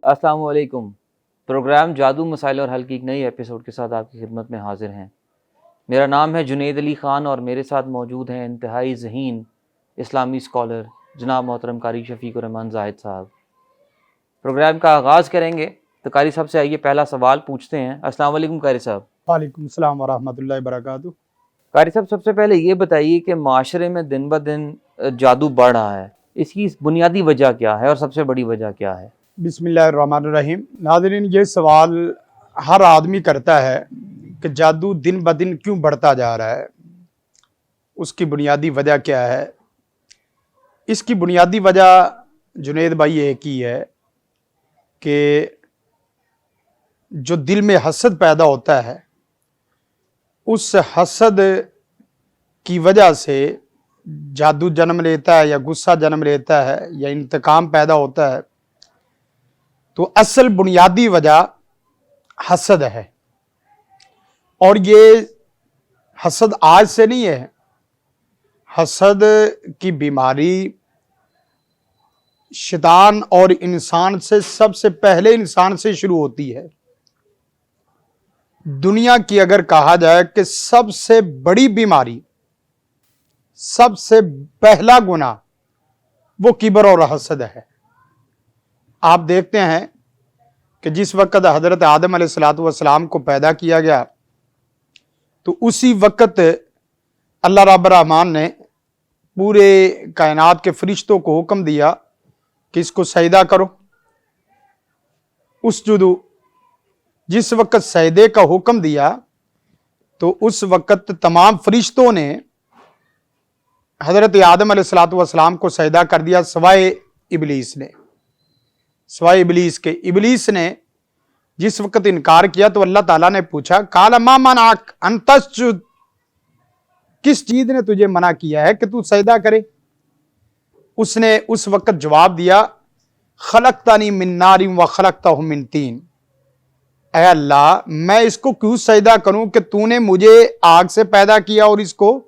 السلام علیکم۔ پروگرام جادو مسائل اور حل کی ایک نئی ایپیسوڈ کے ساتھ آپ کی خدمت میں حاضر ہیں۔ میرا نام ہے جنید علی خان اور میرے ساتھ موجود ہیں انتہائی ذہین اسلامی اسکالر جناب محترم قاری شفیق الرحمان زاہد صاحب۔ پروگرام کا آغاز کریں گے تو قاری صاحب سے آئیے پہلا سوال پوچھتے ہیں۔ السلام علیکم قاری صاحب۔ وعلیکم السلام ورحمۃ اللہ وبرکاتہ۔ قاری صاحب سب سے پہلے یہ بتائیے کہ معاشرے میں دن بدن جادو بڑھ رہا ہے، اس کی بنیادی وجہ کیا ہے اور سب سے بڑی وجہ کیا ہے؟ بسم اللہ الرحمن الرحیم۔ ناظرین، یہ سوال ہر آدمی کرتا ہے کہ جادو دن بدن کیوں بڑھتا جا رہا ہے، اس کی بنیادی وجہ کیا ہے؟ اس کی بنیادی وجہ جنید بھائی ایک ہی ہے کہ جو دل میں حسد پیدا ہوتا ہے، اس حسد کی وجہ سے جادو جنم لیتا ہے یا غصہ جنم لیتا ہے یا انتقام پیدا ہوتا ہے۔ تو اصل بنیادی وجہ حسد ہے، اور یہ حسد آج سے نہیں ہے۔ حسد کی بیماری شیطان اور انسان سے سب سے پہلے انسان سے شروع ہوتی ہے۔ دنیا کی اگر کہا جائے کہ سب سے بڑی بیماری، سب سے پہلا گناہ وہ کبر اور حسد ہے۔ آپ دیکھتے ہیں کہ جس وقت حضرت آدم علیہ السلام کو پیدا کیا گیا تو اسی وقت اللہ رب الرحمن نے پورے کائنات کے فرشتوں کو حکم دیا کہ اس کو سجدہ کرو، اسجدو۔ جس وقت سجدے کا حکم دیا تو اس وقت تمام فرشتوں نے حضرت آدم علیہ السلام کو سجدہ کر دیا سوائے ابلیس نے، سوائے ابلیس کے۔ ابلیس نے جس وقت انکار کیا تو اللہ تعالیٰ نے پوچھا قال ما منعک ان تسجد، کس چیز نے تجھے منع کیا ہے کہ تو سجدہ کرے؟ اس نے اس وقت جواب دیا خلقتنی من نار وخلقتہ من طین، اے اللہ میں اس کو کیوں سجدہ کروں کہ تو نے مجھے آگ سے پیدا کیا اور اس کو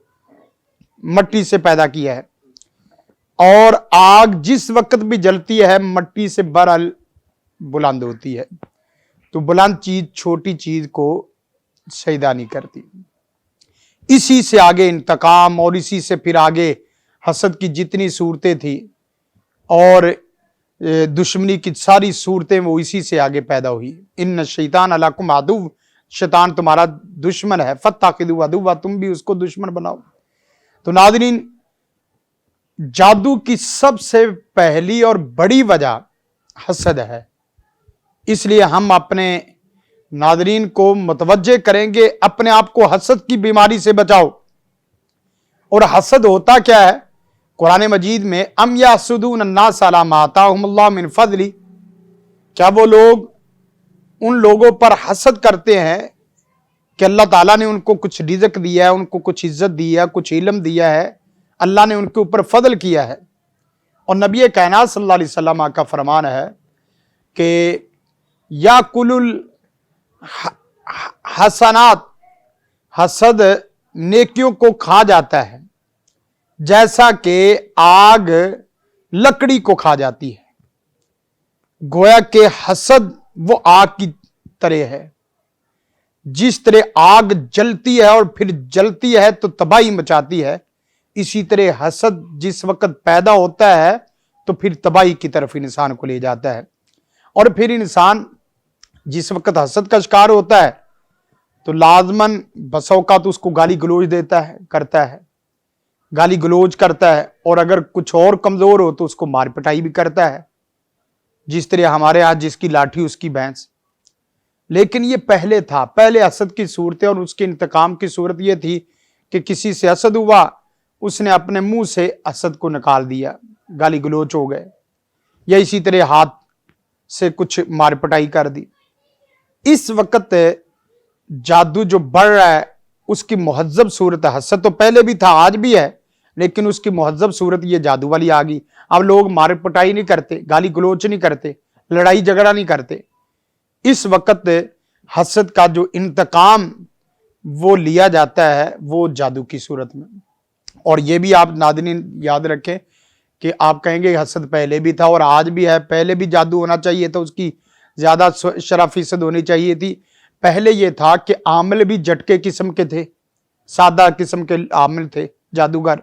مٹی سے پیدا کیا ہے، اور آگ جس وقت بھی جلتی ہے مٹی سے برال بلند ہوتی ہے، تو بلند چیز چھوٹی چیز کو سجدہ نہیں کرتی۔ اسی سے آگے انتقام اور اسی سے پھر آگے حسد کی جتنی صورتیں تھیں اور دشمنی کی ساری صورتیں وہ اسی سے آگے پیدا ہوئی۔ ان الشیطان لکم عدو، شیطان تمہارا دشمن ہے، فاتخذوہ عدوا، تم بھی اس کو دشمن بناؤ۔ تو ناظرین، جادو کی سب سے پہلی اور بڑی وجہ حسد ہے۔ اس لیے ہم اپنے ناظرین کو متوجہ کریں گے اپنے آپ کو حسد کی بیماری سے بچاؤ۔ اور حسد ہوتا کیا ہے؟ قرآن مجید میں ام یحسدون الناس علی ما آتاہم اللہ من فضل، کیا وہ لوگ ان لوگوں پر حسد کرتے ہیں کہ اللہ تعالیٰ نے ان کو کچھ رزق دیا ہے، ان کو کچھ عزت دی ہے، کچھ علم دیا ہے، اللہ نے ان کے اوپر فضل کیا ہے۔ اور نبی کائنات صلی اللہ علیہ وسلم کا فرمان ہے کہ یاکل الحسنات، حسد نیکیوں کو کھا جاتا ہے جیسا کہ آگ لکڑی کو کھا جاتی ہے۔ گویا کہ حسد وہ آگ کی طرح ہے، جس طرح آگ جلتی ہے اور پھر جلتی ہے تو تباہی مچاتی ہے، اسی طرح حسد جس وقت پیدا ہوتا ہے تو پھر تباہی کی طرف انسان کو لے جاتا ہے۔ اور پھر انسان جس وقت حسد کا شکار ہوتا ہے تو لازماً بسا اوقات اس کو گالی گلوچ دیتا ہے، کرتا ہے، گالی گلوچ کرتا ہے، اور اگر کچھ اور کمزور ہو تو اس کو مار پٹائی بھی کرتا ہے، جس طرح ہمارے ہاں جس کی لاٹھی اس کی بھینس۔ لیکن یہ پہلے تھا، پہلے حسد کی صورتیں اور اس کے انتقام کی صورت یہ تھی کہ کسی سے حسد ہوا، اس نے اپنے منہ سے حسد کو نکال دیا، گالی گلوچ ہو گئے، یا اسی طرح ہاتھ سے کچھ مار پٹائی کر دی۔ اس وقت جادو جو بڑھ رہا ہے اس کی مہذب صورت ہے۔ حسد تو پہلے بھی تھا، آج بھی ہے، لیکن اس کی مہذب صورت یہ جادو والی آ گئی۔ اب لوگ مار پٹائی نہیں کرتے، گالی گلوچ نہیں کرتے، لڑائی جھگڑا نہیں کرتے۔ اس وقت حسد کا جو انتقام وہ لیا جاتا ہے وہ جادو کی صورت میں۔ اور یہ بھی آپ ناظرین یاد رکھیں کہ آپ کہیں گے حسد پہلے بھی تھا اور آج بھی ہے، پہلے بھی جادو ہونا چاہیے تھا، اس کی زیادہ شرح فیصد ہونی چاہیے تھی. پہلے یہ تھا کہ عامل بھی جٹکے قسم کے تھے, سادہ قسم کے عامل تھے جادوگر.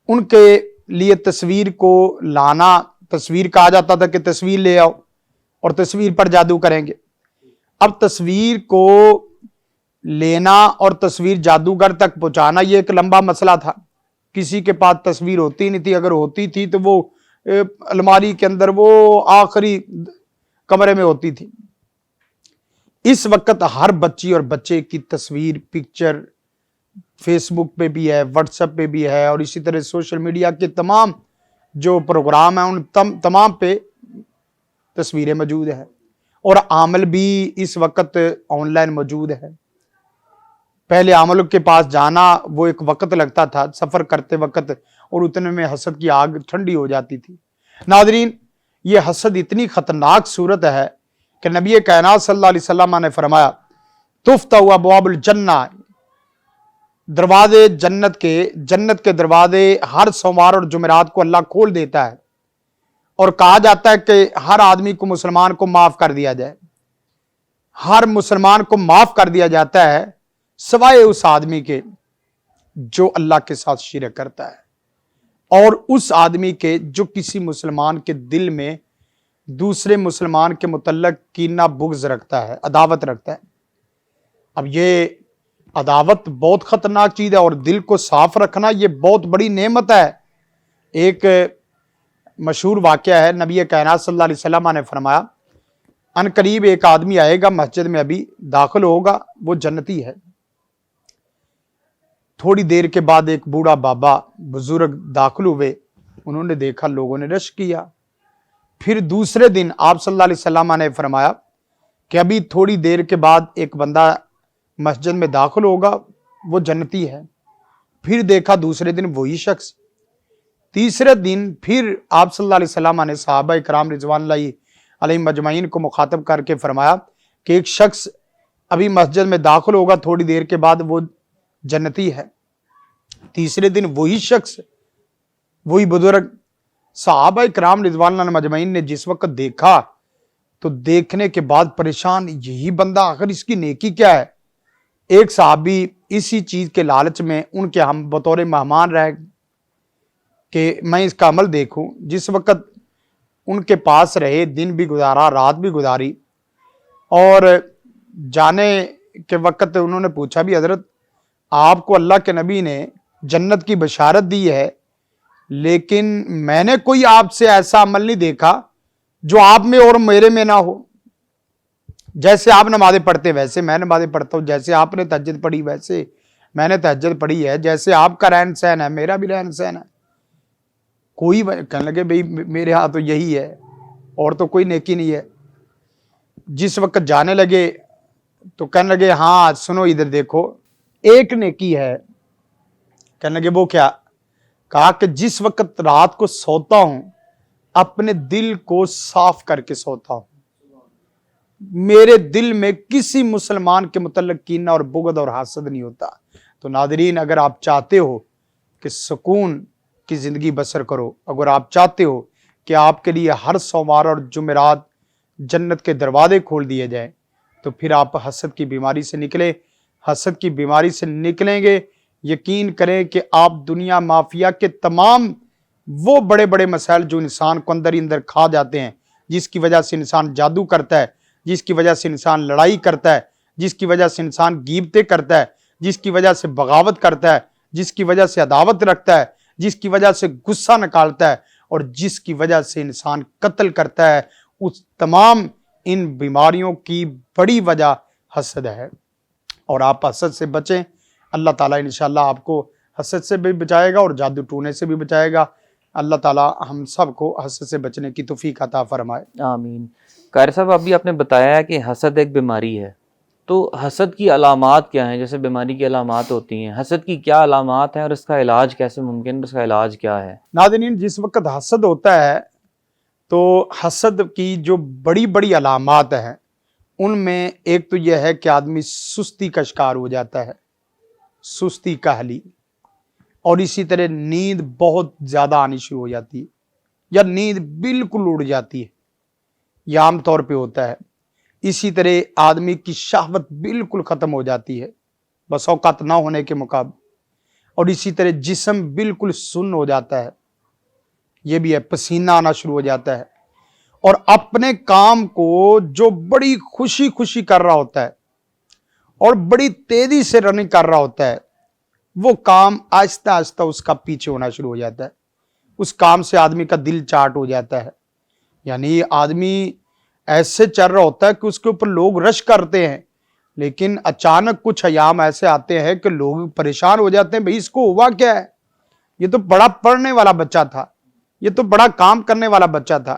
ان کے لیے تصویر کو لانا, تصویر کہا جاتا تھا کہ تصویر لے آؤ اور تصویر پر جادو کریں گے. اب تصویر کو لینا اور تصویر جادوگر تک پہنچانا یہ ایک لمبا مسئلہ تھا. کسی کے پاس تصویر ہوتی نہیں تھی, اگر ہوتی تھی تو وہ الماری کے اندر وہ آخری کمرے میں ہوتی تھی. اس وقت ہر بچی اور بچے کی تصویر, پکچر فیس بک پہ بھی ہے, واٹس ایپ پہ بھی ہے, اور اسی طرح سوشل میڈیا کے تمام جو پروگرام ہیں ان تمام پہ تصویریں موجود ہیں, اور عامل بھی اس وقت آن لائن موجود ہے. پہلے عاملوں کے پاس جانا وہ ایک وقت لگتا تھا سفر کرتے وقت, اور اتنے میں حسد کی آگ ٹھنڈی ہو جاتی تھی. ناظرین, یہ حسد اتنی خطرناک صورت ہے کہ نبی کائنات صلی اللہ علیہ وسلم نے فرمایا تفتح ابواب الجنہ, دروازے جنت کے دروازے ہر سوموار اور جمعرات کو اللہ کھول دیتا ہے, اور کہا جاتا ہے کہ ہر آدمی کو, مسلمان کو معاف کر دیا جائے. ہر مسلمان کو معاف کر دیا جاتا ہے سوائے اس آدمی کے جو اللہ کے ساتھ شرک کرتا ہے, اور اس آدمی کے جو کسی مسلمان کے دل میں دوسرے مسلمان کے متعلق کینہ بغض رکھتا ہے, عداوت رکھتا ہے. اب یہ عداوت بہت خطرناک چیز ہے, اور دل کو صاف رکھنا یہ بہت بڑی نعمت ہے. ایک مشہور واقعہ ہے, نبی کائنات صلی اللہ علیہ وسلم نے فرمایا ان قریب ایک آدمی آئے گا, مسجد میں ابھی داخل ہوگا, وہ جنتی ہے. تھوڑی دیر کے بعد ایک بوڑھا بابا بزرگ داخل ہوئے, انہوں نے دیکھا, لوگوں نے رش کیا. پھر دوسرے دن آپ صلی اللہ علیہ وسلم نے فرمایا کہ ابھی تھوڑی دیر کے بعد ایک بندہ مسجد میں داخل ہوگا, وہ جنتی ہے. پھر دیکھا دوسرے دن وہی شخص. تیسرے دن پھر آپ صلی اللہ علیہ وسلم نے صحابہ کرام رضوان اللہ علیہم مجمعین کو مخاطب کر کے فرمایا کہ ایک شخص ابھی مسجد میں داخل ہوگا, تھوڑی دیر کے بعد وہ جنتی ہے. تیسرے دن وہی شخص, وہی بزرگ. صحابہ کرام رضوان اللہ مجمعین نے جس وقت دیکھا تو دیکھنے کے بعد پریشان, یہی بندہ آخر اس کی نیکی کیا ہے. ایک صحابی اسی چیز کے لالچ میں ان کے ہم بطور مہمان رہ کہ میں اس کا عمل دیکھوں, جس وقت ان کے پاس رہے, دن بھی گزارا, رات بھی گزاری, اور جانے کے وقت انہوں نے پوچھا بھی حضرت آپ کو اللہ کے نبی نے جنت کی بشارت دی ہے, لیکن میں نے کوئی آپ سے ایسا عمل نہیں دیکھا جو آپ میں اور میرے میں نہ ہو. جیسے آپ نمازیں پڑھتے ویسے میں نمازیں پڑھتا ہوں, جیسے آپ نے تہجد پڑھی ویسے میں نے تہجد پڑھی ہے, جیسے آپ کا رہن سہن ہے میرا بھی رہن سہن ہے. کوئی کہنے لگے بھئی میرے ہاں تو یہی ہے, اور تو کوئی نیکی نہیں ہے. جس وقت جانے لگے تو کہنے لگے ہاں سنو ادھر دیکھو, ایک نیکی ہے. کہنے لگے وہ کیا؟ کہا کہ جس وقت رات کو سوتا ہوں اپنے دل کو صاف کر کے سوتا ہوں, میرے دل میں کسی مسلمان کے متعلق کینہ اور بغض اور حسد نہیں ہوتا. تو ناظرین, اگر آپ چاہتے ہو کہ سکون کی زندگی بسر کرو, اگر آپ چاہتے ہو کہ آپ کے لیے ہر سوموار اور جمعرات جنت کے دروازے کھول دیے جائیں, تو پھر آپ حسد کی بیماری سے نکلیں. حسد کی بیماری سے نکلیں گے, یقین کریں کہ آپ دنیا مافیا کے تمام وہ بڑے بڑے مسائل جو انسان کو اندر ہی اندر کھا جاتے ہیں, جس کی وجہ سے انسان جادو کرتا ہے, جس کی وجہ سے انسان لڑائی کرتا ہے, جس کی وجہ سے انسان غیبتیں کرتا ہے, جس کی وجہ سے بغاوت کرتا ہے, جس کی وجہ سے عداوت رکھتا ہے, جس کی وجہ سے غصہ نکالتا ہے, اور جس کی وجہ سے انسان قتل کرتا ہے, اس تمام ان بیماریوں کی بڑی وجہ حسد ہے. اور آپ حسد سے بچیں, اللہ تعالیٰ انشاءاللہ آپ کو حسد سے بھی بچائے گا اور جادو ٹونے سے بھی بچائے گا. اللہ تعالیٰ ہم سب کو حسد سے بچنے کی توفیق عطا فرمائے. آمین. قاری صاحب ابھی آپ نے بتایا کہ حسد ایک بیماری ہے, تو حسد کی علامات کیا ہیں؟ جیسے بیماری کی علامات ہوتی ہیں, حسد کی کیا علامات ہیں اور اس کا علاج کیسے ممکن ہے, اس کا علاج کیا ہے؟ ناظرین, جس وقت حسد ہوتا ہے تو حسد کی جو بڑی بڑی علامات ہیں ان میں ایک تو یہ ہے کہ آدمی سستی کا شکار ہو جاتا ہے, سستی کاہلی, اور اسی طرح نیند بہت زیادہ آنی شروع ہو جاتی ہے, یا نیند بالکل اڑ جاتی ہے, یہ عام طور پہ ہوتا ہے۔ اسی طرح آدمی کی شہوت بالکل ختم ہو جاتی ہے بس اوقات نہ ہونے کے مقابلے، اور اسی طرح جسم بالکل سن ہو جاتا ہے، یہ بھی ہے، پسینہ آنا شروع ہو جاتا ہے، اور اپنے کام کو جو بڑی خوشی خوشی کر رہا ہوتا ہے اور بڑی تیزی سے رننگ کر رہا ہوتا ہے، وہ کام آہستہ آہستہ اس کا پیچھے ہونا شروع ہو جاتا ہے، اس کام سے آدمی کا دل چاٹ ہو جاتا ہے۔ یعنی آدمی ایسے چل رہا ہوتا ہے کہ اس کے اوپر لوگ رش کرتے ہیں، لیکن اچانک کچھ ایام ایسے آتے ہیں کہ لوگ پریشان ہو جاتے ہیں، بھئی اس کو ہوا کیا ہے؟ یہ تو بڑا پڑھنے والا بچہ تھا، یہ تو بڑا کام کرنے والا بچہ تھا،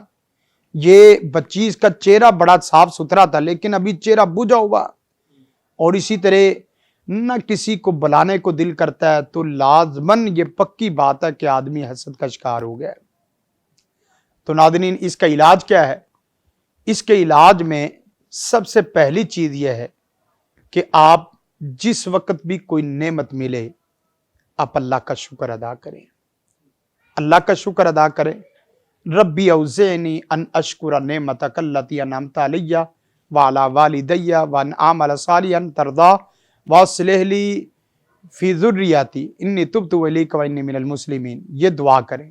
یہ بچی اس کا چہرہ بڑا صاف ستھرا تھا لیکن ابھی چہرہ بجھا ہوا۔ اور اسی طرح نہ کسی کو بلانے کو دل کرتا ہے تو لازماً یہ پکی بات ہے کہ آدمی حسد کا شکار ہو گیا ہے۔ تو ناظرین، اس کا علاج کیا ہے؟ اس کے علاج میں سب سے پہلی چیز یہ ہے کہ آپ جس وقت بھی کوئی نعمت ملے آپ اللہ کا شکر ادا کریں، اللہ کا شکر ادا کریں۔ ربی اوزعنی ان اشکر نعمتک التی انعمت علی وعلی والدی وان اعمل صالحا ترضیہ واصلح لی فی ذریتی انی تبت الیک وانی من المسلمین، یہ دعا کریں۔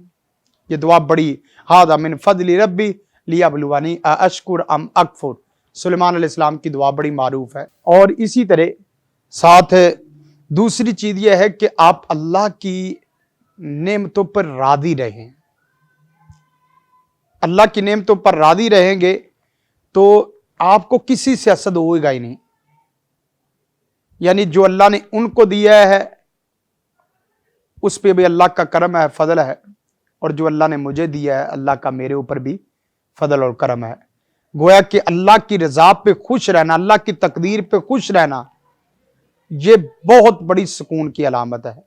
یہ دعا بڑی ھذا من فضل ربی لیبلونی اشکر ام اکفر، سلیمان علیہ السلام کی دعا بڑی معروف ہے۔ اور اسی طرح ساتھ دوسری چیز یہ ہے کہ آپ اللہ کی نعمتوں پر راضی رہیں۔ اللہ کی نعمتوں پر راضی رہیں گے تو آپ کو کسی سے حسد ہوئے گا ہی نہیں۔ یعنی جو اللہ نے ان کو دیا ہے اس پہ بھی اللہ کا کرم ہے، فضل ہے، اور جو اللہ نے مجھے دیا ہے اللہ کا میرے اوپر بھی فضل اور کرم ہے۔ گویا کہ اللہ کی رضا پہ خوش رہنا، اللہ کی تقدیر پہ خوش رہنا، یہ بہت بڑی سکون کی علامت ہے۔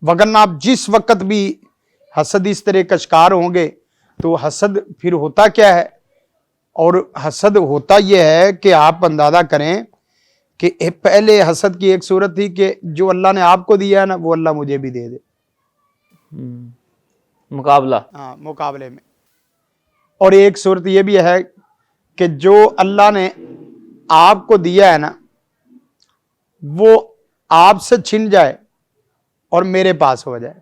وگرنہ آپ جس وقت بھی حسد اس طرح کا شکار ہوں گے تو حسد پھر ہوتا کیا ہے؟ اور حسد ہوتا یہ ہے کہ آپ اندازہ کریں کہ پہلے حسد کی ایک صورت تھی کہ جو اللہ نے آپ کو دیا ہے نا وہ اللہ مجھے بھی دے دے، مقابلہ، ہاں مقابلے میں۔ اور ایک صورت یہ بھی ہے کہ جو اللہ نے آپ کو دیا ہے نا وہ آپ سے چھن جائے اور میرے پاس ہو جائے،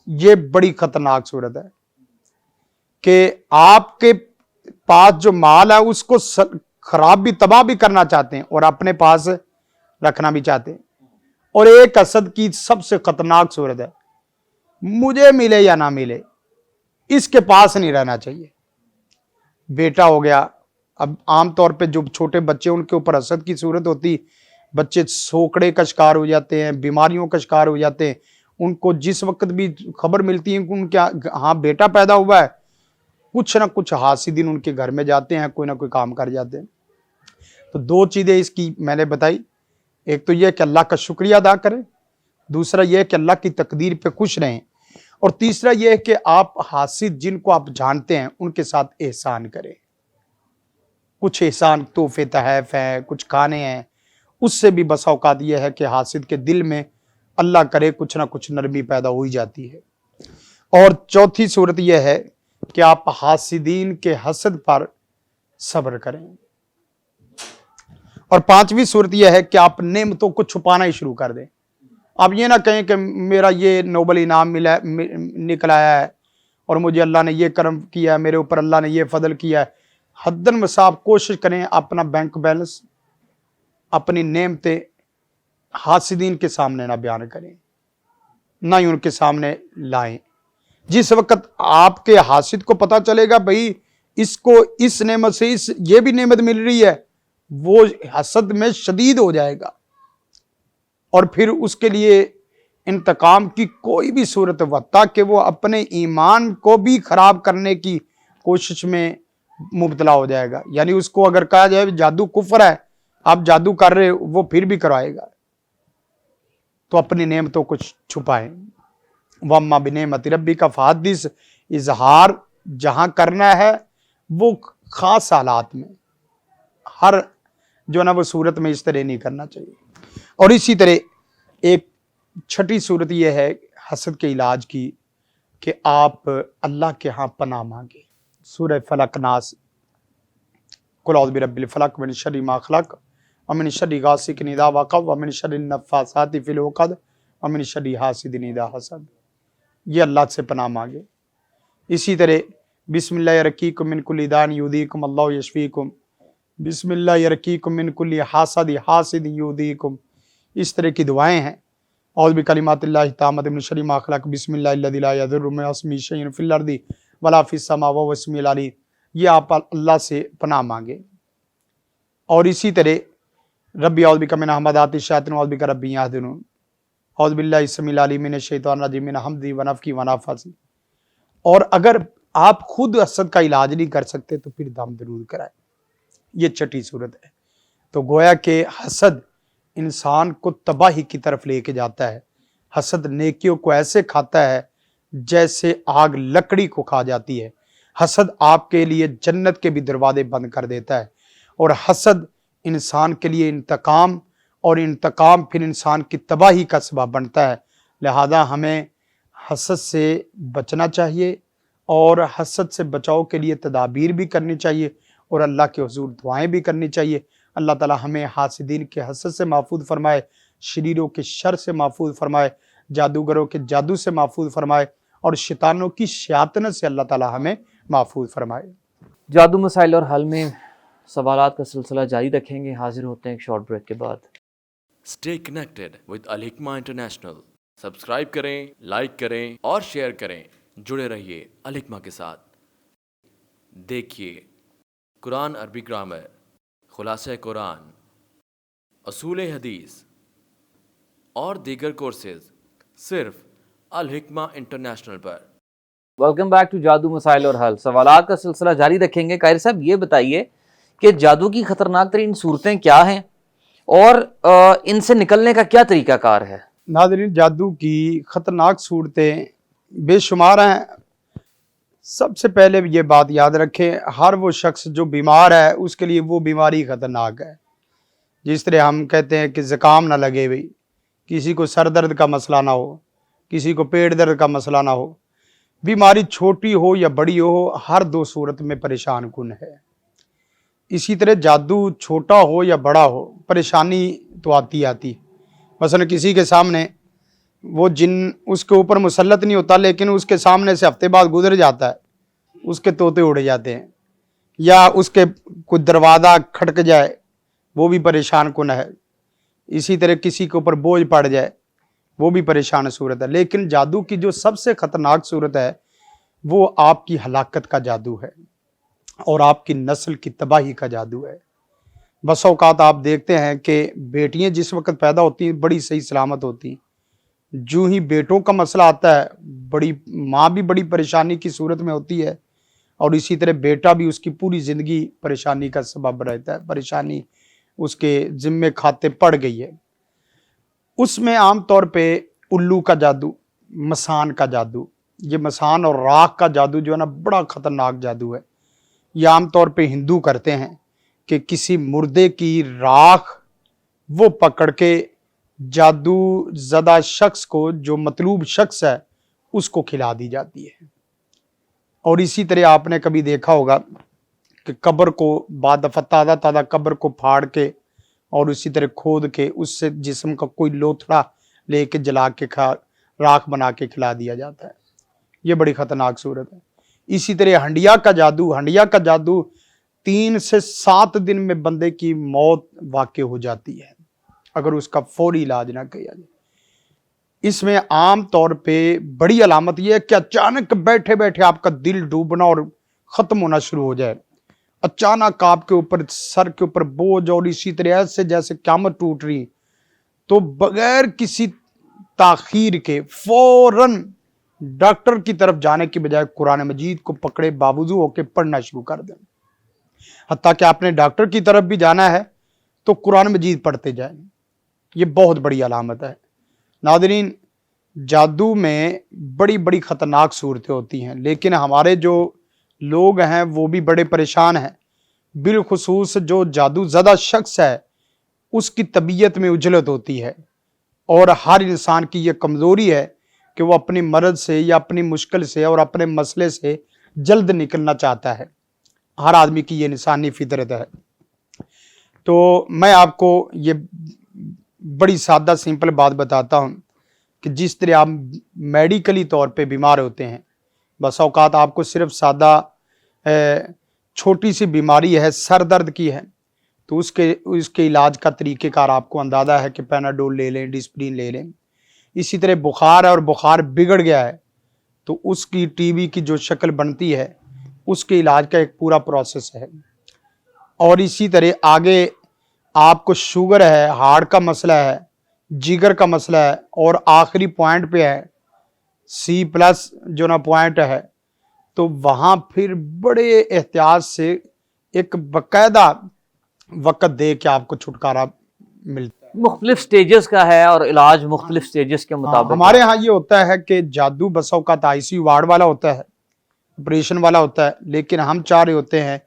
یہ بڑی خطرناک صورت ہے کہ آپ کے پاس جو مال ہے اس کو خراب بھی، تباہ بھی کرنا چاہتے ہیں اور اپنے پاس رکھنا بھی چاہتے ہیں۔ اور ایک حسد کی سب سے خطرناک صورت ہے مجھے ملے یا نہ ملے اس کے پاس نہیں رہنا چاہیے۔ بیٹا ہو گیا، اب عام طور پہ جو چھوٹے بچے ان کے اوپر حسد کی صورت ہوتی، بچے سوکڑے کا شکار ہو جاتے ہیں، بیماریوں کا شکار ہو جاتے ہیں، ان کو جس وقت بھی خبر ملتی ہے کہ ان کے ہاں بیٹا پیدا ہوا ہے، کچھ نہ کچھ حاسدین ان کے گھر میں جاتے ہیں، کوئی نہ کوئی کام کر جاتے ہیں۔ تو دو چیزیں اس کی میں نے بتائی، ایک تو یہ کہ اللہ کا شکریہ ادا کریں، دوسرا یہ کہ اللہ کی تقدیر پہ خوش رہیں، اور تیسرا یہ کہ آپ حاسد جن کو آپ جانتے ہیں ان کے ساتھ احسان کریں۔ کچھ احسان تحفے تحائف ہیں، کچھ کھانے ہیں، اس سے بھی بس اوقات یہ ہے کہ حاسد کے دل میں اللہ کرے کچھ نہ کچھ نرمی پیدا ہو ہی جاتی ہے۔ اور چوتھی صورت یہ ہے کہ آپ حاسدین کے حسد پر صبر کریں، اور پانچویں صورت یہ ہے کہ آپ نعمتوں کو چھپانا ہی شروع کر دیں۔ آپ یہ نہ کہیں کہ میرا یہ نوبل انعام نکل آیا ہے اور مجھے اللہ نے یہ کرم کیا ہے، میرے اوپر اللہ نے یہ فضل کیا ہے۔ حداً وسع آپ کوشش کریں اپنا بینک بیلنس، اپنی نعمتیں حاسدین کے سامنے نہ بیان کریں، نہ ہی ان کے سامنے لائیں۔ جس وقت آپ کے حاسد کو پتا چلے گا بھئی اس کو اس نعمت سے یہ بھی نعمت مل رہی ہے، وہ حسد میں شدید ہو جائے گا، اور پھر اس کے لیے انتقام کی کوئی بھی صورت وقت کہ وہ اپنے ایمان کو بھی خراب کرنے کی کوشش میں مبتلا ہو جائے گا۔ یعنی اس کو اگر کہا جائے جادو کفر ہے، آپ جادو کر رہے، وہ پھر بھی کروائے گا۔ تو اپنی نعمتوں کو چھپائیں۔ وَأَمَّا بِنِعْمَتِ رَبِّكَ فَحَدِّثْ، اظہار جہاں کرنا ہے وہ خاص حالات میں، ہر جو نا وہ صورت میں اس طرح نہیں کرنا چاہیے۔ اور اسی طرح ایک چھٹی صورت یہ ہے حسد کے علاج کی کہ آپ اللہ کے ہاں پناہ مانگیں۔ سورہ فلق ناس، قل اعوذ برب الفلق من شر ما خلق ومن شر غاسق اذا وقب ومن شر النفاثات فی العقد ومن شر حاسد اذا حسد، یہ اللہ سے پناہ مانگے۔ اسی طرح بسم اللہ یرقیکم من کل داء یؤذیکم اللہ یشفیکم، بسم اللہ یرقیکم من کل حاسد حاسد یؤذیکم، اس طرح کی دعائیں ہیں۔ اعوذ بکلمات اللہ التامۃ من شر ما خلق، بسم اللہ الذی لا یضر مع اسمہ شیء فی الارض ولا فی السماء وهو السمیع العلیم، یہ آپ اللہ سے پناہ مانگے۔ اور اسی طرح ربی اعوذ بک من همزات الشیاطین واعوذ بک رب یحضرون، اعوذ باللہ السمیع العلیم من الشیطان الرجیم من حمزہ ونفخہ ونفثہ۔ اور اگر آپ خود حسد کا علاج نہیں کر سکتے تو پھر دم درود کرائیں، یہ چھٹی صورت ہے۔ تو گویا کہ حسد انسان کو تباہی کی طرف لے کے جاتا ہے۔ حسد نیکیوں کو ایسے کھاتا ہے جیسے آگ لکڑی کو کھا جاتی ہے۔ حسد آپ کے لیے جنت کے بھی دروازے بند کر دیتا ہے، اور حسد انسان کے لیے انتقام، اور انتقام پھر انسان کی تباہی کا سبب بنتا ہے۔ لہذا ہمیں حسد سے بچنا چاہیے، اور حسد سے بچاؤ کے لیے تدابیر بھی کرنی چاہیے، اور اللہ کے حضور دعائیں بھی کرنی چاہیے۔ اللہ تعالی ہمیں حاسدین کے حسد سے محفوظ فرمائے، شریروں کے شر سے محفوظ فرمائے، جادوگروں کے جادو سے محفوظ فرمائے، اور شیطانوں کی شیاطنت سے اللہ تعالی ہمیں محفوظ فرمائے۔ جادو مسائل اور حل میں سوالات کا سلسلہ جاری رکھیں گے۔ حاضر ہوتے ہیں ایک شارٹ بریک کے بعد۔ Stay connected with Al Hikmah International۔ Subscribe کریں، لائک کریں اور شیئر کریں۔ جڑے رہیے ال حکمہ کے ساتھ۔ دیکھیے قرآن عربی گرامر، خلاصہ قرآن، اصول حدیث اور دیگر کورسز صرف الحکمہ انٹرنیشنل پر۔ ویلکم بیک ٹو جادو مسائل اور حل۔ سوالات کا سلسلہ جاری رکھیں گے۔ قاری صاحب یہ بتائیے کہ جادو کی خطرناک ترین صورتیں کیا ہیں، اور ان سے نکلنے کا کیا طریقہ کار ہے؟ ناظرین، جادو کی خطرناک صورتیں بے شمار ہیں۔ سب سے پہلے یہ بات یاد رکھیں، ہر وہ شخص جو بیمار ہے اس کے لیے وہ بیماری خطرناک ہے۔ جس طرح ہم کہتے ہیں کہ زکام نہ لگے ہوئی، کسی کو سر درد کا مسئلہ نہ ہو، کسی کو پیٹ درد کا مسئلہ نہ ہو، بیماری چھوٹی ہو یا بڑی ہو، ہر دو صورت میں پریشان کن ہے۔ اسی طرح جادو چھوٹا ہو یا بڑا ہو، پریشانی تو آتی۔ مثلا کسی کے سامنے وہ جن اس کے اوپر مسلط نہیں ہوتا، لیکن اس کے سامنے سے ہفتے بعد گزر جاتا ہے، اس کے طوطے اڑ جاتے ہیں، یا اس کے کوئی دروازہ کھٹک جائے، وہ بھی پریشان کن ہے۔ اسی طرح کسی کے اوپر بوجھ پڑ جائے، وہ بھی پریشان صورت ہے۔ لیکن جادو کی جو سب سے خطرناک صورت ہے وہ آپ کی ہلاکت کا جادو ہے، اور آپ کی نسل کی تباہی کا جادو ہے۔ بس اوقات آپ دیکھتے ہیں کہ بیٹیاں جس وقت پیدا ہوتی ہیں بڑی صحیح سلامت ہوتی ہیں، جو ہی بیٹوں کا مسئلہ آتا ہے بڑی ماں بھی بڑی پریشانی کی صورت میں ہوتی ہے، اور اسی طرح بیٹا بھی اس کی پوری زندگی پریشانی کا سبب رہتا ہے، پریشانی اس کے ذمے کھاتے پڑ گئی ہے۔ اس میں عام طور پہ الو کا جادو، مسان کا جادو، یہ مسان اور راکھ کا جادو جو ہے نا بڑا خطرناک جادو ہے۔ یہ عام طور پہ ہندو کرتے ہیں کہ کسی مردے کی راکھ وہ پکڑ کے جادو زدہ شخص کو، جو مطلوب شخص ہے، اس کو کھلا دی جاتی ہے۔ اور اسی طرح آپ نے کبھی دیکھا ہوگا کہ قبر کو بعد دفعہ تازہ قبر کو پھاڑ کے اور اسی طرح کھود کے اس سے جسم کا کوئی لوتھڑا لے کے جلا کے راکھ بنا کے کھلا دیا جاتا ہے۔ یہ بڑی خطرناک صورت ہے۔ اسی طرح ہنڈیا کا جادو 3 سے 7 دن میں بندے کی موت واقع ہو جاتی ہے اگر اس کا فوری علاج نہ کیا جائے۔ اس میں عام طور پہ بڑی علامت یہ ہے کہ اچانک بیٹھے بیٹھے آپ کا دل ڈوبنا اور ختم ہونا شروع ہو جائے، اچانک آپ کے اوپر سر کے اوپر بوجھ، اور اسی طرح ایسے جیسے قیامت ٹوٹ رہی، تو بغیر کسی تاخیر کے فوراً ڈاکٹر کی طرف جانے کی بجائے قرآن مجید کو پکڑے باوضو ہو کے پڑھنا شروع کر دیں۔ حتیٰ کہ آپ نے ڈاکٹر کی طرف بھی جانا ہے تو قرآن مجید پڑھتے جائیں، یہ بہت بڑی علامت ہے۔ ناظرین، جادو میں بڑی بڑی خطرناک صورتیں ہوتی ہیں، لیکن ہمارے جو لوگ ہیں وہ بھی بڑے پریشان ہیں۔ بالخصوص جو جادو زدہ شخص ہے اس کی طبیعت میں اجلت ہوتی ہے، اور ہر انسان کی یہ کمزوری ہے کہ وہ اپنی مرض سے یا اپنی مشکل سے اور اپنے مسئلے سے جلد نکلنا چاہتا ہے. ہر آدمی کی یہ انسانی فطرت ہے. تو میں آپ کو یہ بڑی سادہ سمپل بات بتاتا ہوں کہ جس طرح آپ میڈیکلی طور پہ بیمار ہوتے ہیں، بس اوقات آپ کو صرف سادہ چھوٹی سی بیماری ہے، سر درد کی ہے، تو اس کے علاج کا طریقہ کار آپ کو اندازہ ہے کہ پیناڈول لے لیں، ڈسپرین لے لیں. اسی طرح بخار ہے اور بخار بگڑ گیا ہے تو اس کی ٹی بی کی جو شکل بنتی ہے اس کے علاج کا ایک پورا پروسیس ہے. اور اسی طرح آگے آپ کو شوگر ہے، ہارٹ کا مسئلہ ہے، جگر کا مسئلہ ہے، اور آخری پوائنٹ پہ ہے C+ جو نا پوائنٹ ہے، تو وہاں پھر بڑے احتیاط سے ایک باقاعدہ وقت دے کے آپ کو چھٹکارا ملتا ہے. مختلف سٹیجز کا ہے اور علاج مختلف سٹیجز کے مطابق. ہمارے ہاں یہ ہوتا ہے کہ جادو بس اوقات ICU وارڈ والا ہوتا ہے، آپریشن والا ہوتا ہے، لیکن ہم چاہ رہے ہوتے ہیں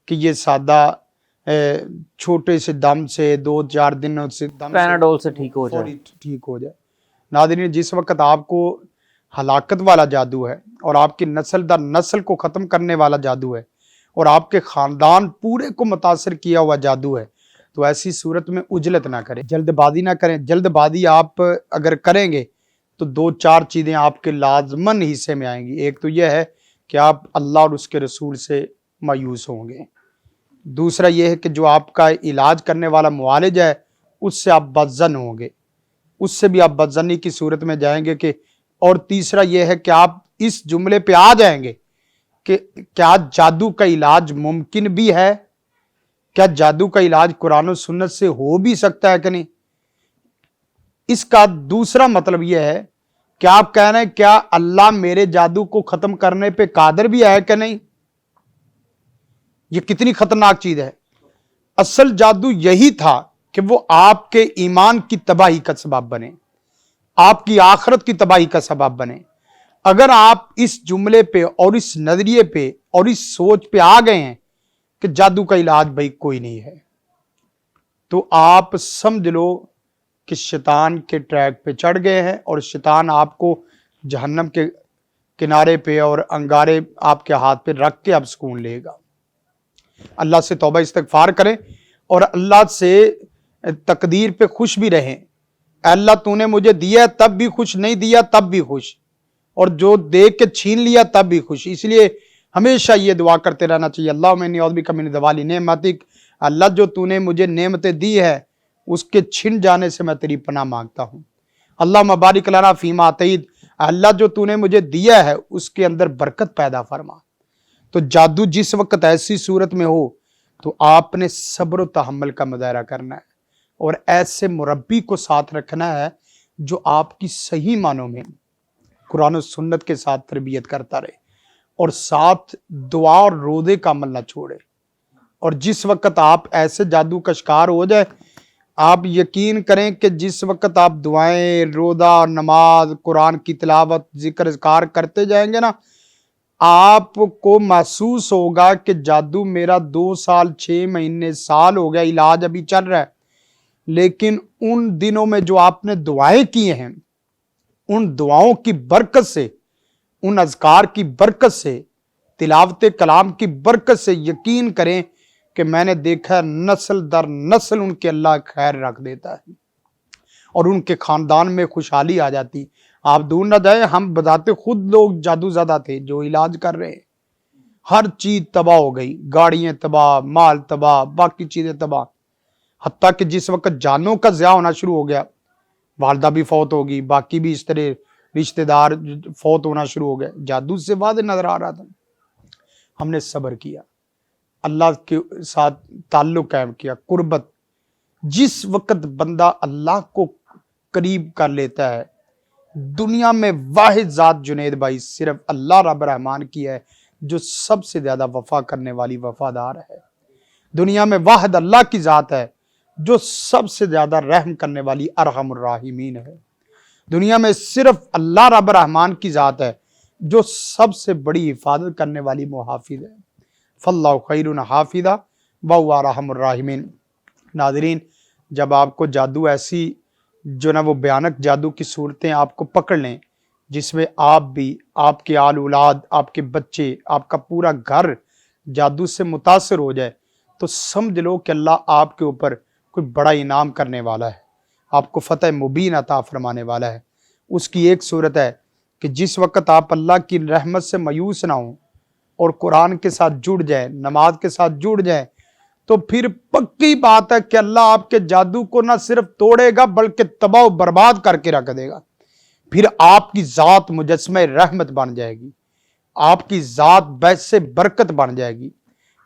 کہ یہ سادہ چھوٹے سے دم سے 2-4 دنوں سے دم پیناڈول سے ٹھیک ہو جائے. فوری ٹھیک ہو جائے. ناظرین، جس وقت آپ کو ہلاکت والا جادو ہے اور آپ کی نسل در نسل کو ختم کرنے والا جادو ہے اور آپ کے خاندان پورے کو متاثر کیا ہوا جادو ہے، تو ایسی صورت میں عجلت نہ کریں، جلد بازی نہ کریں. جلد بازی آپ اگر کریں گے تو 2-4 چیزیں آپ کے لازماً حصے میں آئیں گی. ایک تو یہ ہے کہ آپ اللہ اور اس کے رسول سے مایوس ہوں گے. دوسرا یہ ہے کہ جو آپ کا علاج کرنے والا معالج ہے اس سے آپ بدظن ہوں گے، اس سے بھی آپ بدظنی کی صورت میں جائیں گے کہ. اور تیسرا یہ ہے کہ آپ اس جملے پہ آ جائیں گے کہ کیا جادو کا علاج ممکن بھی ہے، کیا جادو کا علاج قرآن و سنت سے ہو بھی سکتا ہے کہ نہیں. اس کا دوسرا مطلب یہ ہے کہ آپ کہہ رہے ہیں کیا اللہ میرے جادو کو ختم کرنے پہ قادر بھی ہے کہ نہیں. یہ کتنی خطرناک چیز ہے. اصل جادو یہی تھا کہ وہ آپ کے ایمان کی تباہی کا سبب بنے، آپ کی آخرت کی تباہی کا سبب بنے. اگر آپ اس جملے پہ اور اس نظریے پہ اور اس سوچ پہ آ گئے ہیں کہ جادو کا علاج بھائی کوئی نہیں ہے، تو آپ سمجھ لو کہ شیطان کے ٹریک پہ چڑھ گئے ہیں اور شیطان آپ کو جہنم کے کنارے پہ اور انگارے آپ کے ہاتھ پہ رکھ کے اب سکون لے گا. اللہ سے توبہ استغفار کریں اور اللہ سے تقدیر پہ خوش بھی رہیں. اللہ تو نے مجھے دیا تب بھی خوش، نہیں دیا تب بھی خوش، اور جو دے کے چھین لیا تب بھی خوش. اس لیے ہمیشہ یہ دعا کرتے رہنا چاہیے، اللہم انی اعوذ بک من زوال نعمتک. اللہ جو تو نے مجھے نعمتیں دی ہے اس کے چھن جانے سے میں تیری پناہ مانگتا ہوں. اللہم بارک لنا فیما اعطیت. اللہ جو تو نے مجھے دیا ہے اس کے اندر برکت پیدا فرما. تو جادو جس وقت ایسی صورت میں ہو تو آپ نے صبر و تحمل کا مظاہرہ کرنا ہے اور ایسے مربی کو ساتھ رکھنا ہے جو آپ کی صحیح معنوں میں قرآن و سنت کے ساتھ تربیت کرتا رہے اور ساتھ دعا اور روزے کا عمل نہ چھوڑے. اور جس وقت آپ ایسے جادو کا شکار ہو جائے، آپ یقین کریں کہ جس وقت آپ دعائیں، روزہ، نماز، قرآن کی تلاوت، ذکر اذکار کرتے جائیں گے نا، آپ کو محسوس ہوگا کہ جادو میرا 2 سال 6 مہینے سال ہو گیا، علاج ابھی چل رہا ہے، لیکن ان دنوں میں جو آپ نے دعائیں کی ہیں، ان دعاؤں کی برکت سے، ان اذکار کی برکت سے، تلاوت کلام کی برکت سے یقین کریں کہ میں نے دیکھا ہے نسل در نسل ان کے اللہ خیر رکھ دیتا ہے اور ان کے خاندان میں خوشحالی آ جاتی. آپ دور نہ جائیں، ہم بتاتے خود لوگ جادو زدہ تھے جو علاج کر رہے ہیں، ہر چیز تباہ ہو گئی، گاڑیاں تباہ، مال تباہ، باقی چیزیں تباہ، حتیٰ کہ جس وقت جانوں کا ضیاع ہونا شروع ہو گیا، والدہ بھی فوت ہوگی، باقی بھی اس طرح رشتہ دار فوت ہونا شروع ہو گئے، جادو سے واضح نظر آ رہا تھا. ہم نے صبر کیا، اللہ کے ساتھ تعلق قائم کیا، قربت. جس وقت بندہ اللہ کو قریب کر لیتا ہے، دنیا میں واحد ذات جنید بھائی صرف اللہ رب رحمان کی ہے جو سب سے زیادہ وفا کرنے والی وفادار ہے. دنیا میں واحد اللہ کی ذات ہے جو سب سے زیادہ رحم کرنے والی ارحم الراحمین ہے. دنیا میں صرف اللہ رب رحمان کی ذات ہے جو سب سے بڑی حفاظت کرنے والی محافظ ہے. فاللہ خیر حافظا وہو ارحم الراحمین. ناظرین، جب آپ کو جادو ایسی جو نا وہ بھیانک جادو کی صورتیں آپ کو پکڑ لیں جس میں آپ بھی، آپ کے آل اولاد، آپ کے بچے، آپ کا پورا گھر جادو سے متاثر ہو جائے تو سمجھ لو کہ اللہ آپ کے اوپر کوئی بڑا انعام کرنے والا ہے، آپ کو فتح مبین عطا فرمانے والا ہے۔ اس کی ایک صورت ہے کہ جس وقت آپ اللہ کی رحمت سے مایوس نہ ہوں اور قرآن کے ساتھ جڑ جائیں، نماز کے ساتھ جڑ جائیں، تو پھر پکی بات ہے کہ اللہ آپ کے جادو کو نہ صرف توڑے گا بلکہ تباہ و برباد کر کے رکھ دے گا۔ پھر آپ کی ذات مجسمہ رحمت بن جائے گی، آپ کی ذات باعث برکت بن جائے گی،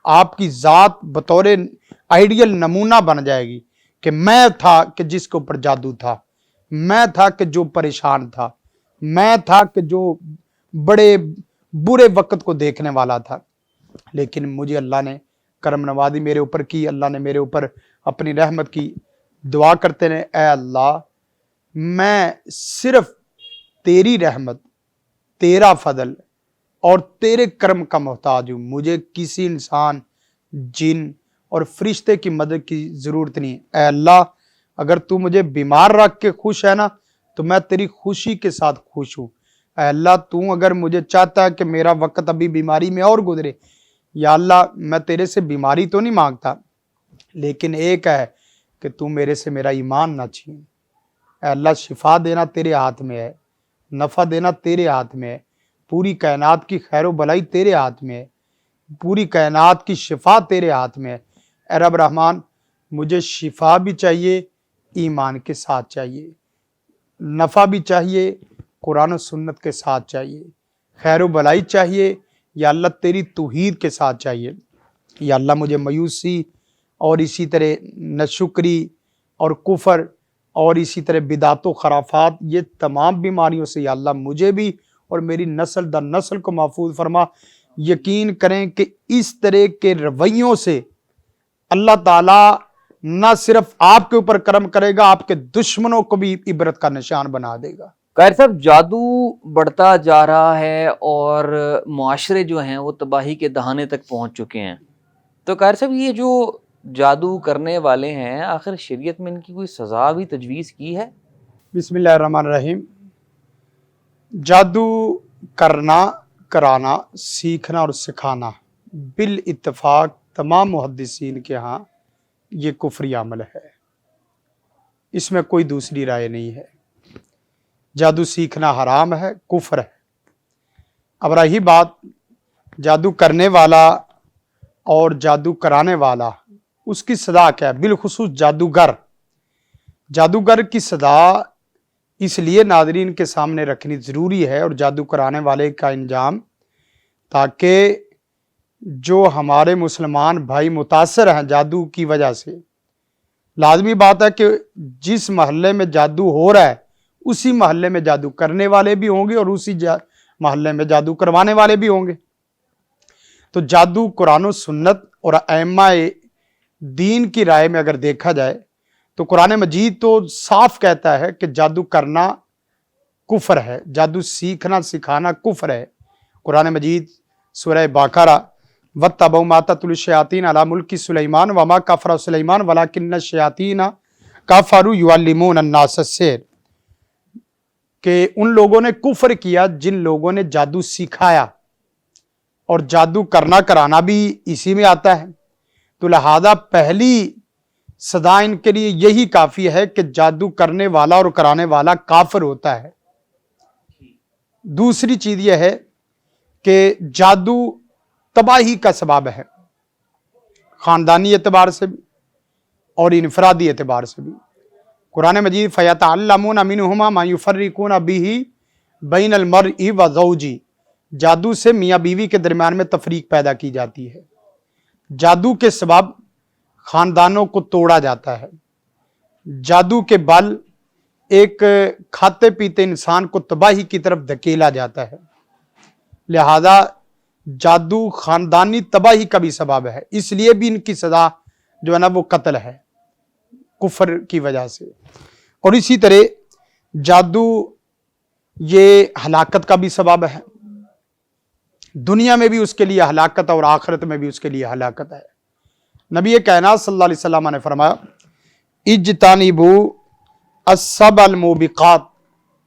آپ کی ذات بطور آئیڈیل نمونہ بن جائے گی کہ میں تھا کہ جس کے اوپر جادو تھا، میں تھا کہ جو پریشان تھا، میں تھا کہ جو بڑے برے وقت کو دیکھنے والا تھا، لیکن مجھے اللہ نے کرم نوازی میرے اوپر کی، اللہ نے میرے اوپر اپنی رحمت کی۔ دعا کرتے رہے، اے اللہ میں صرف تیری رحمت، تیرا فضل اور تیرے کرم کا محتاج ہوں، مجھے کسی انسان، جن اور فرشتے کی مدد کی ضرورت نہیں۔ اے اللہ اگر تو مجھے بیمار رکھ کے خوش ہے نا تو میں تیری خوشی کے ساتھ خوش ہوں۔ اے اللہ تو اگر مجھے چاہتا ہے کہ میرا وقت ابھی بیماری میں اور گزرے، یا اللہ میں تیرے سے بیماری تو نہیں مانگتا، لیکن ایک ہے کہ تو میرے سے میرا ایمان نہ چھین۔ اے اللہ شفا دینا تیرے ہاتھ میں ہے، نفع دینا تیرے ہاتھ میں ہے، پوری کائنات کی خیر و بلائی تیرے ہاتھ میں ہے، پوری کائنات کی شفا تیرے ہاتھ میں ہے۔ اے رب رحمان مجھے شفا بھی چاہیے، ایمان کے ساتھ چاہیے، نفع بھی چاہیے، قرآن و سنت کے ساتھ چاہیے، خیر و بلائی چاہیے، یا اللہ تیری توحید کے ساتھ چاہیے۔ یا اللہ مجھے مایوسی اور اسی طرح ناشکری اور کفر اور اسی طرح بدعت و خرافات، یہ تمام بیماریوں سے یا اللہ مجھے بھی اور میری نسل در نسل کو محفوظ فرما۔ یقین کریں کہ اس طرح کے رویوں سے اللہ تعالیٰ نہ صرف آپ کے اوپر کرم کرے گا، آپ کے دشمنوں کو بھی عبرت کا نشان بنا دے گا۔ قاری صاحب جادو بڑھتا جا رہا ہے اور معاشرے جو ہیں وہ تباہی کے دہانے تک پہنچ چکے ہیں، تو قاری صاحب یہ جو جادو کرنے والے ہیں آخر شریعت میں ان کی کوئی سزا بھی تجویز کی ہے؟ بسم اللہ الرحمن الرحیم۔ جادو کرنا، کرانا، سیکھنا اور سکھانا بالاتفاق تمام محدثین کے ہاں یہ کفری عمل ہے، اس میں کوئی دوسری رائے نہیں ہے۔ جادو سیکھنا حرام ہے، کفر ہے۔ اب رہی بات جادو کرنے والا اور جادو کرانے والا، اس کی سزا کیا ہے؟ بالخصوص جادوگر کی سزا اس لیے ناظرین کے سامنے رکھنی ضروری ہے اور جادو کرانے والے کا انجام، تاکہ جو ہمارے مسلمان بھائی متاثر ہیں جادو کی وجہ سے، لازمی بات ہے کہ جس محلے میں جادو ہو رہا ہے اسی محلے میں جادو کرنے والے بھی ہوں گے اور اسی محلے میں جادو کروانے والے بھی ہوں گے۔ تو جادو قرآن و سنت اور ائمہ دین کی رائے میں اگر دیکھا جائے تو قرآن مجید تو صاف کہتا ہے کہ جادو کرنا کفر ہے، جادو سیکھنا سکھانا کفر ہے۔ قرآن مجید سورہ بقرہ وَاتَّبَعُوا مَا تَتْلُو الشَّيَاطِينُ عَلَىٰ مُلْكِ سُلَيْمَانَ وَمَا كَفَرَ سُلَيْمَانُ وَلَٰكِنَّ الشَّيَاطِينَ كَفَرُوا يُعَلِّمُونَ النَّاسَ السِّحْرَ، کہ ان لوگوں نے کفر کیا جن لوگوں نے جادو سکھایا، اور جادو کرنا کرانا بھی اسی میں آتا ہے، تو لہذا پہلی سزا ان کے لیے یہی کافی ہے کہ جادو کرنے والا اور کرانے والا کافر ہوتا ہے۔ دوسری چیز یہ ہے کہ جادو تباہی کا سبب ہے، خاندانی اعتبار سے بھی اور انفرادی اعتبار سے بھی۔ قرآن مجید فَيَتَعَلَّمُونَ مِنْهُمَا مَا يُفَرِّقُونَ بِهِ بَيْنَ الْمَرْءِ وَزَوْجِهِ، جادو سے میاں بیوی کے درمیان میں تفریق پیدا کی جاتی ہے۔ جادو کے سبب خاندانوں کو توڑا جاتا ہے، جادو کے بل ایک کھاتے پیتے انسان کو تباہی کی طرف دھکیلا جاتا ہے، لہذا جادو خاندانی تباہی کا بھی سبب ہے، اس لیے بھی ان کی سزا جو ہے نا وہ قتل ہے کفر کی وجہ سے۔ اور اسی طرح جادو یہ ہلاکت کا بھی سبب ہے، دنیا میں بھی اس کے لیے ہلاکت اور آخرت میں بھی اس کے لیے ہلاکت ہے۔ نبی کائنات صلی اللہ علیہ وسلم نے فرمایا اجتنبوا السبع الموبقات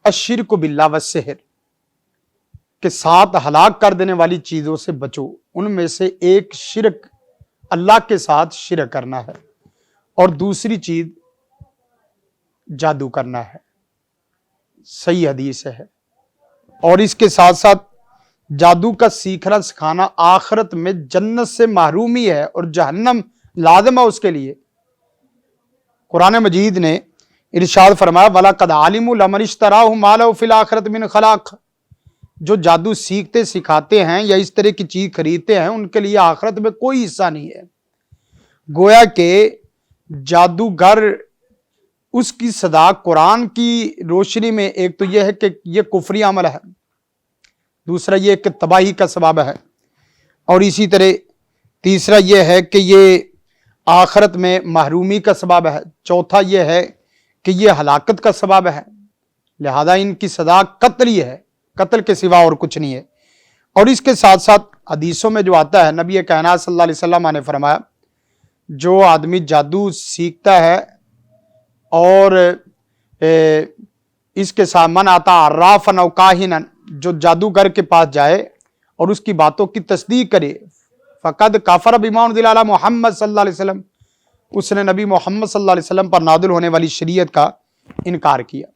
الشرک باللہ والسحر، کے ساتھ ہلاک کر دینے والی چیزوں سے بچو. ان میں سے ایک شرک، اللہ کے ساتھ شرک کرنا ہے، اور دوسری چیز جادو کرنا ہے. صحیح حدیث ہے. اور اس کے ساتھ ساتھ جادو کا سیکھنا سکھانا آخرت میں جنت سے محرومی ہے اور جہنم لازم ہے اس کے لیے. قرآن مجید نے ارشاد فرمایا وَلَقَدْ عَلِمُوا لَمَنِ اشْتَرَاهُ مَا لَهُ فِي الْآخِرَةِ مِنْ خَلَاقٍ. جو جادو سیکھتے سکھاتے ہیں یا اس طرح کی چیز خریدتے ہیں ان کے لیے آخرت میں کوئی حصہ نہیں ہے. گویا کہ جادوگر، اس کی صدا قرآن کی روشنی میں ایک تو یہ ہے کہ یہ کفری عمل ہے، دوسرا یہ کہ تباہی کا سبب ہے، اور اسی طرح تیسرا یہ ہے کہ یہ آخرت میں محرومی کا سبب ہے، چوتھا یہ ہے کہ یہ ہلاکت کا سبب ہے. لہذا ان کی سزا قتل ہی ہے، قتل کے سوا اور کچھ نہیں ہے. اور اس کے ساتھ ساتھ حدیثوں میں جو آتا ہے، نبی کائنات صلی اللہ علیہ وسلم نے فرمایا جو آدمی جادو سیکھتا ہے اور اس کے ساتھ من آتا عرافن او کاہنن، جو جادوگر کے پاس جائے اور اس کی باتوں کی تصدیق کرے، فقد کافر بما انزل علی محمد صلی اللہ علیہ وسلم، اس نے نبی محمد صلی اللہ علیہ وسلم پر نازل ہونے والی شریعت کا انکار کیا.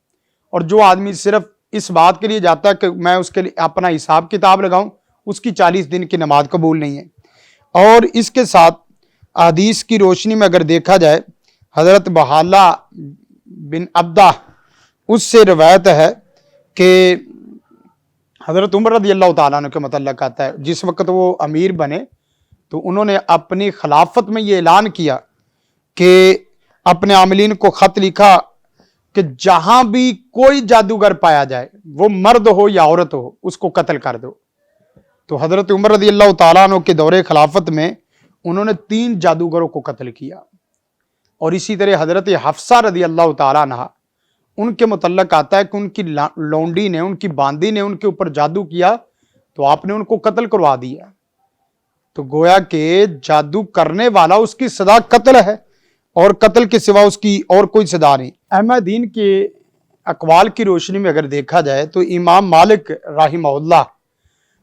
اور جو آدمی صرف اس بات کے لیے جاتا ہے کہ میں اس کے لیے اپنا حساب کتاب لگاؤں، اس کی 40 دن کی نماز قبول نہیں ہے. اور اس کے ساتھ حدیث کی روشنی میں اگر دیکھا جائے، حضرت بحالہ بن عبدہ اس سے روایت ہے کہ حضرت عمر رضی اللہ تعالیٰ عنہ کے متعلق آتا ہے، جس وقت وہ امیر بنے تو انہوں نے اپنی خلافت میں یہ اعلان کیا کہ اپنے عاملین کو خط لکھا کہ جہاں بھی کوئی جادوگر پایا جائے، وہ مرد ہو یا عورت ہو، اس کو قتل کر دو. تو حضرت عمر رضی اللہ تعالیٰ عنہ کے دور خلافت میں انہوں نے 3 جادوگروں کو قتل کیا. اور اسی طرح حضرت حفصہ رضی اللہ تعالیٰ عنہ، ان کے متعلق آتا ہے کہ ان کی لونڈی نے، ان کی باندی نے ان کے اوپر جادو کیا تو آپ نے ان کو قتل کروا دیا. تو گویا کہ جادو کرنے والا اس کی سزا قتل ہے، اور قتل کے سوا اس کی اور کوئی سزا نہیں. احمد دین کے اقوال کی روشنی میں اگر دیکھا جائے تو امام مالک رحمہ اللہ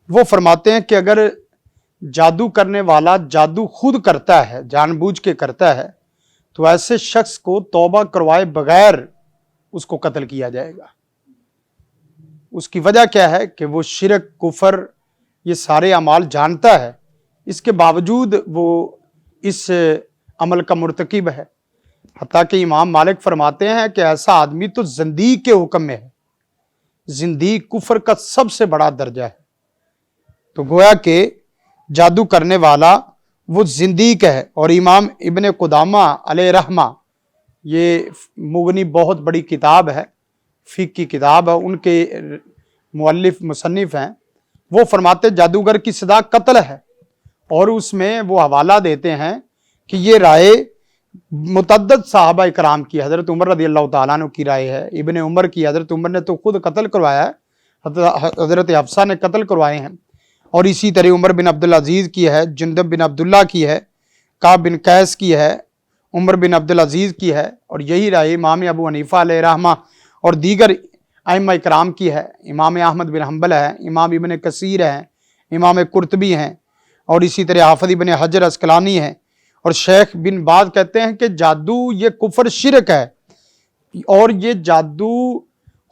وہ فرماتے ہیں کہ اگر جادو کرنے والا جادو خود کرتا ہے، جان بوجھ کے کرتا ہے، تو ایسے شخص کو توبہ کروائے بغیر اس کو قتل کیا جائے گا. اس کی وجہ کیا ہے کہ وہ شرک، کفر، یہ سارے اعمال جانتا ہے، اس کے باوجود وہ اس عمل کا مرتکب ہے. حتیٰ کہ امام مالک فرماتے ہیں کہ ایسا آدمی تو زندیق کے حکم میں ہے. زندیق کفر کا سب سے بڑا درجہ ہے. تو گویا کہ جادو کرنے والا وہ زندیق ہے. اور امام ابن قدامہ علیہ رحمہ، یہ مغنی بہت بڑی کتاب ہے، فقہ کی کتاب ہے، ان کے مؤلف مصنف ہیں، وہ فرماتے جادوگر کی سزا قتل ہے. اور اس میں وہ حوالہ دیتے ہیں کہ یہ رائے متعدد صحابہ اکرام کی، حضرت عمر رضی اللہ تعالیٰ عنہ کی رائے ہے، ابن عمر کی، حضرت عمر نے تو خود قتل کروایا ہے، حضرت حفصہ نے قتل کروائے ہیں، اور اسی طرح عمر بن عبدالعزیز کی ہے، جندب بن عبداللہ کی ہے، کعب بن قیس کی ہے، عمر بن عبدالعزیز کی ہے، اور یہی رائے امام ابو حنیفہ علیہ رحمہ اور دیگر ائمہ اکرام کی ہے. امام احمد بن حنبل ہے، امام ابن کثیر ہیں، امام قرطبی ہیں، اور اسی طرح حافظ ابن حجر عسقلانی ہیں. اور شیخ بن باز کہتے ہیں کہ جادو یہ کفر شرک ہے، اور یہ جادو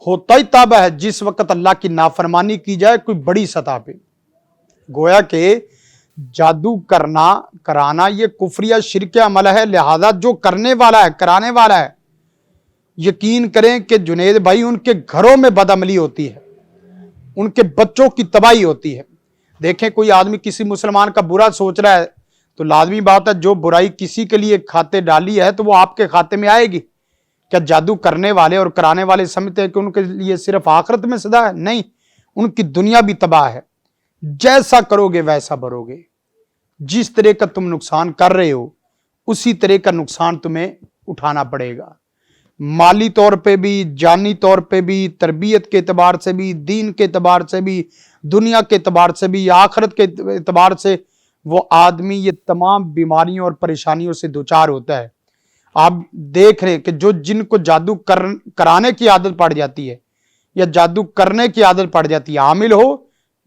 ہوتا ہی تب ہے جس وقت اللہ کی نافرمانی کی جائے کوئی بڑی سطح پہ. گویا کہ جادو کرانا یہ کفریہ شرک عمل ہے. لہذا جو کرنے والا ہے، کرانے والا ہے، یقین کریں کہ جنید بھائی ان کے گھروں میں بدعملی ہوتی ہے، ان کے بچوں کی تباہی ہوتی ہے. دیکھیں کوئی آدمی کسی مسلمان کا برا سوچ رہا ہے تو لازمی بات ہے جو برائی کسی کے لیے کھاتے ڈالی ہے تو وہ آپ کے کھاتے میں آئے گی. کیا جادو کرنے والے اور کرانے والے سمجھتے ہیں کہ ان کے لیے صرف آخرت میں سزا ہے؟ نہیں، ان کی دنیا بھی تباہ ہے. جیسا کرو گے ویسا بھرو گے. جس طرح کا تم نقصان کر رہے ہو اسی طرح کا نقصان تمہیں اٹھانا پڑے گا، مالی طور پہ بھی، جانی طور پہ بھی، تربیت کے اعتبار سے بھی، دین کے اعتبار سے بھی، دنیا کے اعتبار سے بھی، آخرت کے اعتبار سے. وہ آدمی یہ تمام بیماریوں اور پریشانیوں سے دوچار ہوتا ہے. آپ دیکھ رہے کہ جن کو جادو کرانے کی عادت پڑ جاتی ہے یا جادو کرنے کی عادت پڑ جاتی ہے، عامل ہو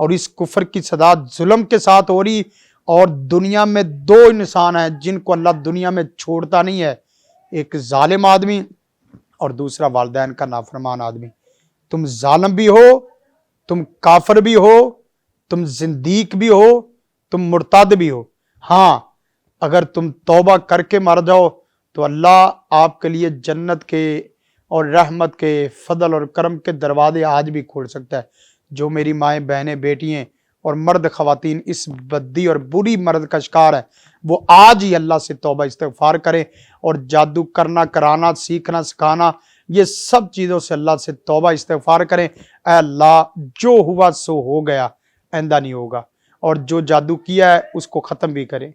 اور اس کفر کی سزا ظلم کے ساتھ ہو رہی. اور دنیا میں دو انسان ہیں جن کو اللہ دنیا میں چھوڑتا نہیں ہے, ایک ظالم آدمی اور دوسرا والدین کا نافرمان آدمی. تم ظالم بھی ہو, تم کافر بھی ہو, تم زندیق بھی ہو, تم مرتد بھی ہو, ہاں اگر تم توبہ کر کے مر جاؤ تو اللہ آپ کے لیے جنت کے اور رحمت کے فضل اور کرم کے دروازے آج بھی کھول سکتا ہے. جو میری مائیں بہنیں بیٹیاں اور مرد خواتین اس بدی اور بری مرض کا شکار ہیں, وہ آج ہی اللہ سے توبہ استغفار کریں اور جادو کرنا, کرانا, سیکھنا, سکھانا, یہ سب چیزوں سے اللہ سے توبہ استغفار کریں. اے اللہ جو ہوا سو ہو گیا, آئندہ نہیں ہوگا, اور جو جادو کیا ہے اس کو ختم بھی کریں.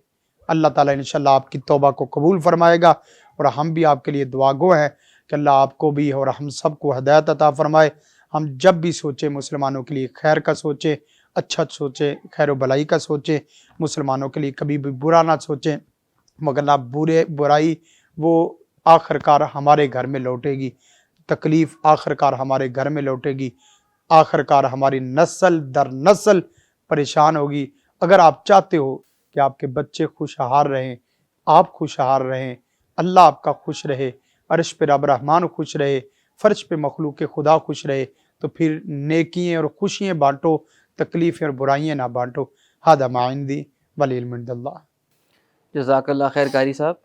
اللہ تعالیٰ انشاءاللہ آپ کی توبہ کو قبول فرمائے گا, اور ہم بھی آپ کے لیے دعا گو ہیں کہ اللہ آپ کو بھی اور ہم سب کو ہدایت عطا فرمائے. ہم جب بھی سوچیں مسلمانوں کے لیے خیر کا سوچیں, اچھا سوچیں, خیر و بلائی کا سوچیں, مسلمانوں کے لیے کبھی بھی برا نہ سوچیں, مگر نہ برائی وہ آخر کار ہمارے گھر میں لوٹے گی, تکلیف آخر کار ہمارے گھر میں لوٹے گی, آخر کار ہماری نسل در نسل پریشان ہوگی. اگر آپ چاہتے ہو کہ آپ کے بچے خوشحال رہیں, آپ خوشحال رہیں, اللہ آپ کا خوش رہے, عرش پہ رب رحمان خوش رہے, فرش پہ مخلوق خدا خوش رہے, تو پھر نیکیاں اور خوشیاں بانٹو, تکلیفیں اور برائیاں نہ بانٹو. ھذا ما عندی والعلم عند اللہ. جزاک اللہ خیر قاری صاحب.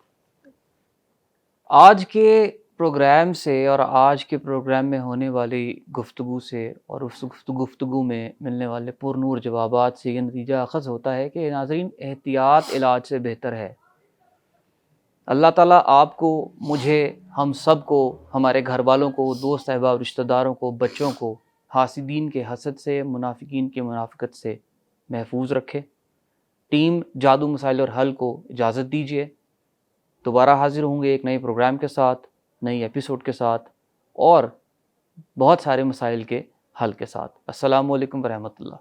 آج کے پروگرام سے اور آج کے پروگرام میں ہونے والی گفتگو سے اور اس گفتگو میں ملنے والے پر نور جوابات سے یہ نتیجہ اخذ ہوتا ہے کہ ناظرین, احتیاط علاج سے بہتر ہے. اللہ تعالیٰ آپ کو, مجھے, ہم سب کو, ہمارے گھر والوں کو, دوست احباب, رشتہ داروں کو, بچوں کو حاسدین کے حسد سے, منافقین کے منافقت سے محفوظ رکھے. ٹیم جادو مسائل اور حل کو اجازت دیجیے. دوبارہ حاضر ہوں گے ایک نئے پروگرام کے ساتھ, نئی ایپیسوڈ کے ساتھ, اور بہت سارے مسائل کے حل کے ساتھ. السلام علیکم ورحمۃ اللہ.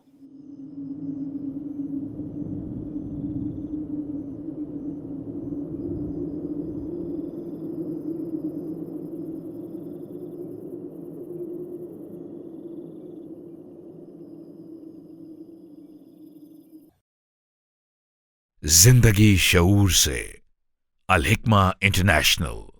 زندگی شعور سے, الحکمہ انٹرنیشنل.